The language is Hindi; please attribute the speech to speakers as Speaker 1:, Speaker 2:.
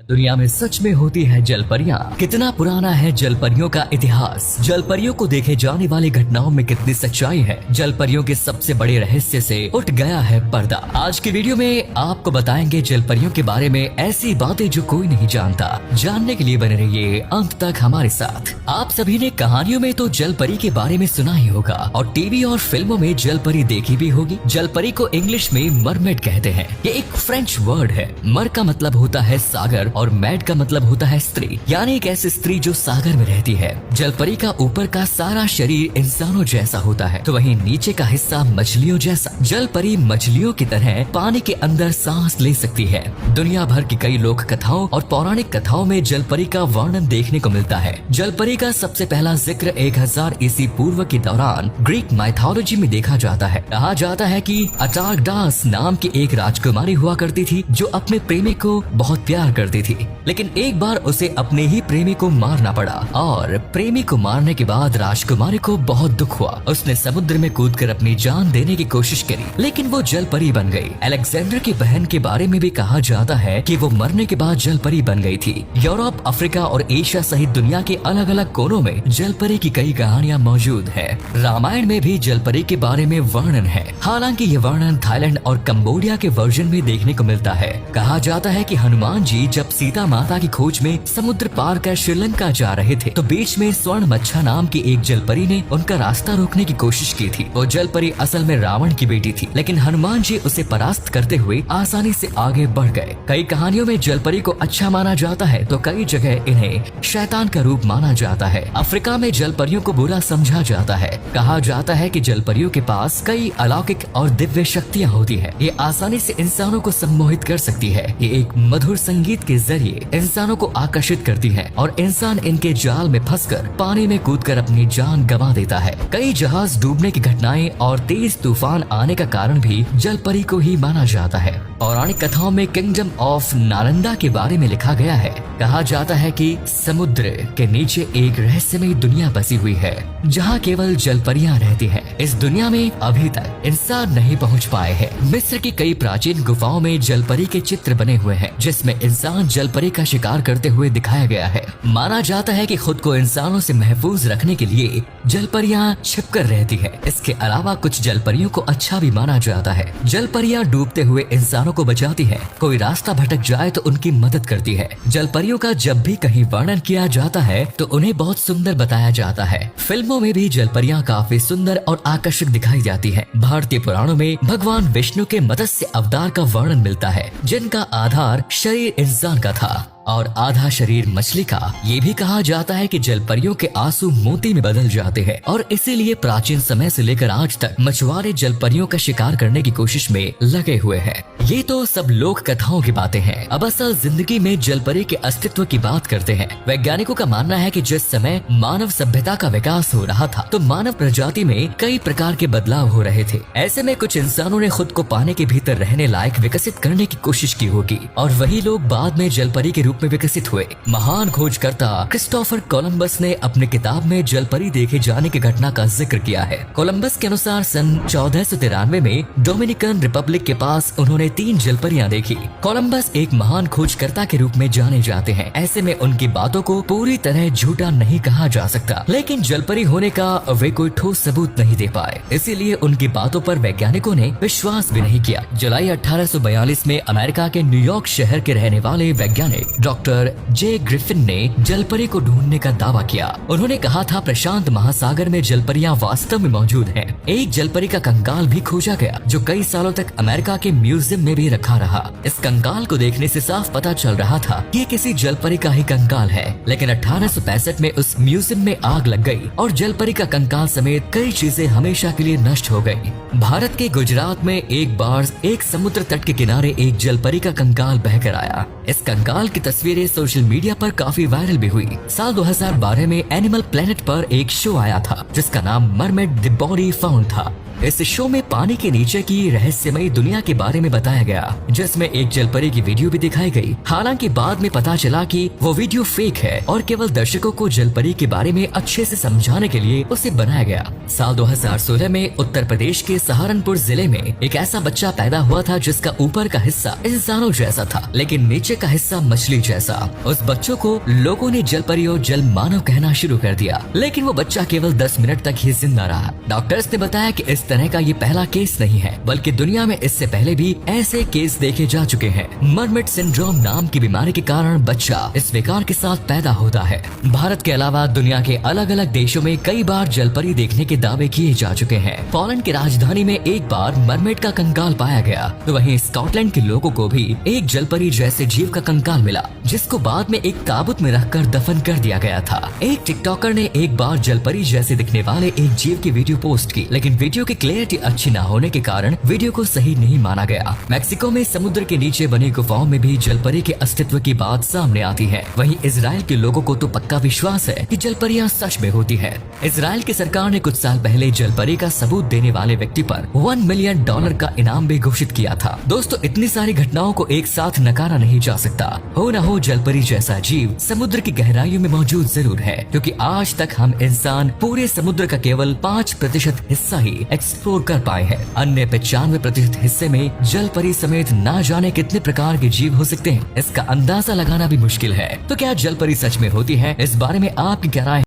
Speaker 1: दुनिया में सच में होती है जलपरियां? कितना पुराना है जलपरियों का इतिहास? जलपरियों को देखे जाने वाली घटनाओं में कितनी सच्चाई है? जलपरियों के सबसे बड़े रहस्य से उठ गया है पर्दा। आज की वीडियो में आपको बताएंगे जलपरियों के बारे में ऐसी बातें जो कोई नहीं जानता। जानने के लिए बने रहिए अंत तक हमारे साथ। आप सभी ने कहानियों में तो जलपरी के बारे में सुना ही होगा और टीवी और फिल्मों में जलपरी देखी भी होगी। जलपरी को इंग्लिश में मरमेड कहते हैं। ये एक फ्रेंच वर्ड है। मर का मतलब होता है सागर और मैड का मतलब होता है स्त्री, यानी एक ऐसी स्त्री जो सागर में रहती है। जलपरी का ऊपर का सारा शरीर इंसानों जैसा होता है तो वहीं नीचे का हिस्सा मछलियों जैसा। जलपरी मछलियों की तरह पानी के अंदर सांस ले सकती है। दुनिया भर की कई लोक कथाओं और पौराणिक कथाओं में जलपरी का वर्णन देखने को मिलता है। जलपरी का सबसे पहला जिक्र 1000 ईसी पूर्व के दौरान ग्रीक माइथोलॉजी में देखा जाता है। कहा जाता है कि अटारगडास नाम की एक राजकुमारी हुआ करती थी जो अपने प्रेमी को बहुत प्यार करती थी, लेकिन एक बार उसे अपने ही प्रेमी को मारना पड़ा और प्रेमी को मारने के बाद राजकुमारी को बहुत दुख हुआ। उसने समुद्र में कूदकर अपनी जान देने की कोशिश करी, लेकिन वो जलपरी बन गई। अलेक्जेंडर की बहन के बारे में भी कहा जाता है कि वो मरने के बाद जलपरी बन गई थी। यूरोप, अफ्रीका और एशिया सहित दुनिया के अलग अलग कोनों में जलपरी की कई कहानियां मौजूद है। रामायण में भी जलपरी के बारे में वर्णन है। हालांकि ये वर्णन थाईलैंड और कंबोडिया के वर्जन में देखने को मिलता है। कहा जाता है कि हनुमान जी जब सीता माता की खोज में समुद्र पार कर श्रीलंका जा रहे थे तो बीच में स्वर्ण मच्छा नाम की एक जलपरी ने उनका रास्ता रोकने की कोशिश की थी। वो जलपरी असल में रावण की बेटी थी, लेकिन हनुमान जी उसे परास्त करते हुए आसानी से आगे बढ़ गए। कई कहानियों में जलपरी को अच्छा माना जाता है तो कई जगह इन्हें शैतान का रूप माना जाता है। अफ्रीका में जलपरियों को बुरा समझा जाता है। कहा जाता है कि जलपरियों के पास कई अलौकिक और दिव्य शक्तियाँ होती है। ये आसानी से इंसानों को सम्मोहित कर सकती है। ये एक मधुर संगीत के जरिए इंसानों को आकर्षित करती है और इंसान इनके जाल में फंसकर पानी में कूदकर अपनी जान गंवा देता है। कई जहाज डूबने की घटनाएं और तेज तूफान आने का कारण भी जलपरी को ही माना जाता है। पौराणिक कथाओं में किंगडम ऑफ नालंदा के बारे में लिखा गया है। कहा जाता है कि समुद्र के नीचे एक रहस्यमय दुनिया बसी हुई है जहाँ केवल जलपरियां रहती हैं। इस दुनिया में अभी तक इंसान नहीं पहुँच पाए हैं। मिस्र की कई प्राचीन गुफाओं में जलपरी के चित्र बने हुए हैं जिसमें इंसान जलपरी का शिकार करते हुए दिखाया गया है। माना जाता है कि खुद को इंसानों से महफूज रखने के लिए जलपरियां छिपकर रहती है। इसके अलावा कुछ जलपरियों को अच्छा भी माना जाता है। जलपरियां डूबते हुए इंसानों को बचाती है। कोई रास्ता भटक जाए तो उनकी मदद करती है। जलपरियों का जब भी कहीं वर्णन किया जाता है तो उन्हें बहुत सुंदर बताया जाता है। फिल्मों में भी जलपरियां काफी सुंदर और आकर्षक दिखाई जाती है। भारतीय पुराणों में भगवान विष्णु के मत्स्य अवतार का वर्णन मिलता है जिनका आधार शरीर इंसान का था और आधा शरीर मछली का। ये भी कहा जाता है कि जलपरियों के आंसू मोती में बदल जाते हैं और इसीलिए प्राचीन समय से लेकर आज तक मछुआरे जलपरियों का शिकार करने की कोशिश में लगे हुए हैं। ये तो सब लोक कथाओं की बातें हैं। अब असल जिंदगी में जलपरी के अस्तित्व की बात करते हैं। वैज्ञानिकों का मानना है कि जिस समय मानव सभ्यता का विकास हो रहा था तो मानव प्रजाति में कई प्रकार के बदलाव हो रहे थे। ऐसे में कुछ इंसानों ने खुद को पानी के भीतर रहने लायक विकसित करने की कोशिश की होगी और वही लोग बाद में जलपरी के में विकसित हुए। महान खोजकर्ता क्रिस्टोफर कोलंबस ने अपनी किताब में जलपरी देखे जाने की घटना का जिक्र किया है। कोलंबस के अनुसार सन 1493 में डोमिनिकन रिपब्लिक के पास उन्होंने 3 जलपरियां देखी। कोलंबस एक महान खोजकर्ता के रूप में जाने जाते हैं। ऐसे में उनकी बातों को पूरी तरह झूठा नहीं कहा जा सकता, लेकिन जलपरी होने का वे कोई ठोस सबूत नहीं दे पाए, इसीलिए उनकी बातों पर वैज्ञानिकों ने विश्वास भी नहीं किया। जुलाई 1842 में अमेरिका के न्यूयॉर्क शहर के रहने वाले वैज्ञानिक डॉक्टर जे ग्रिफिन ने जलपरी को ढूंढने का दावा किया। उन्होंने कहा था प्रशांत महासागर में जलपरियां वास्तव में मौजूद हैं। एक जलपरी का कंकाल भी खोजा गया जो कई सालों तक अमेरिका के म्यूजियम में भी रखा रहा। इस कंकाल को देखने से साफ पता चल रहा था कि ये किसी जलपरी का ही कंकाल है, लेकिन 1865 में उस म्यूजियम में आग लग गई और जलपरी का कंकाल समेत कई चीजें हमेशा के लिए नष्ट हो गयी। भारत के गुजरात में एक बार एक समुद्र तट के किनारे एक जलपरी का कंकाल बहकर आया। इस कंकाल की तस्वीरें सोशल मीडिया पर काफी वायरल भी हुई। साल 2012 में एनिमल प्लेनेट पर एक शो आया था जिसका नाम मरमेड द बॉडी फाउंड था। इस शो में पानी के नीचे की रहस्यमयी दुनिया के बारे में बताया गया, जिसमें एक जलपरी की वीडियो भी दिखाई गई। हालांकि बाद में पता चला कि वो वीडियो फेक है और केवल दर्शकों को जलपरी के बारे में अच्छे से समझाने के लिए उसे बनाया गया। साल 2016 में उत्तर प्रदेश के सहारनपुर जिले में एक ऐसा बच्चा पैदा हुआ था जिसका ऊपर का हिस्सा इंसानों जैसा था, लेकिन नीचे का हिस्सा मछली जैसा। उस बच्चों को लोगों ने जलपरी और जल मानव कहना शुरू कर दिया, लेकिन वो बच्चा केवल 10 मिनट तक ही जिंदा रहा। डॉक्टर्स ने बताया कि इस तरह का ये पहला केस नहीं है, बल्कि दुनिया में इससे पहले भी ऐसे केस देखे जा चुके हैं। मरमिट सिंड्रोम नाम की बीमारी के कारण बच्चा इस विकार के साथ पैदा होता है। भारत के अलावा दुनिया के अलग अलग देशों में कई बार जलपरी देखने के दावे किए जा चुके हैं। पोलैंड की राजधानी में एक बार मरमेड का कंकाल पाया गया, तो वहीं स्कॉटलैंड के लोगों को भी एक जलपरी जैसे जीव का कंकाल मिला, जिसको बाद में एक ताबूत में रखकर दफन कर दिया गया था। एक टिकटॉकर ने एक बार जलपरी जैसे दिखने वाले एक जीव की वीडियो पोस्ट की, लेकिन वीडियो की क्लैरिटी अच्छी न होने के कारण वीडियो को सही नहीं माना गया। मैक्सिको में समुद्र के नीचे बनी गुफाओं में भी जलपरी के अस्तित्व की बात सामने आती है। वहीं इजराइल के लोगों को तो पक्का विश्वास है कि जलपरियां सच में होती है। इजराइल की सरकार ने कुछ साल पहले जलपरी का सबूत देने वाले व्यक्ति पर $1 मिलियन का इनाम भी घोषित किया था। दोस्तों, इतनी सारी घटनाओं को एक साथ नकारा नहीं जा सकता। हो न हो जलपरी जैसा जीव समुद्र की गहराइयों में मौजूद जरूर है, क्योंकि आज तक हम इंसान पूरे समुद्र का केवल 5% हिस्सा ही एक्सप्लोर कर पाए हैं। अन्य 95% हिस्से में जलपरी समेत ना जाने कितने प्रकार के जीव हो सकते हैं, इसका अंदाजा लगाना भी मुश्किल है। तो क्या जलपरी सच में होती है? इस बारे में आपकी क्या राय?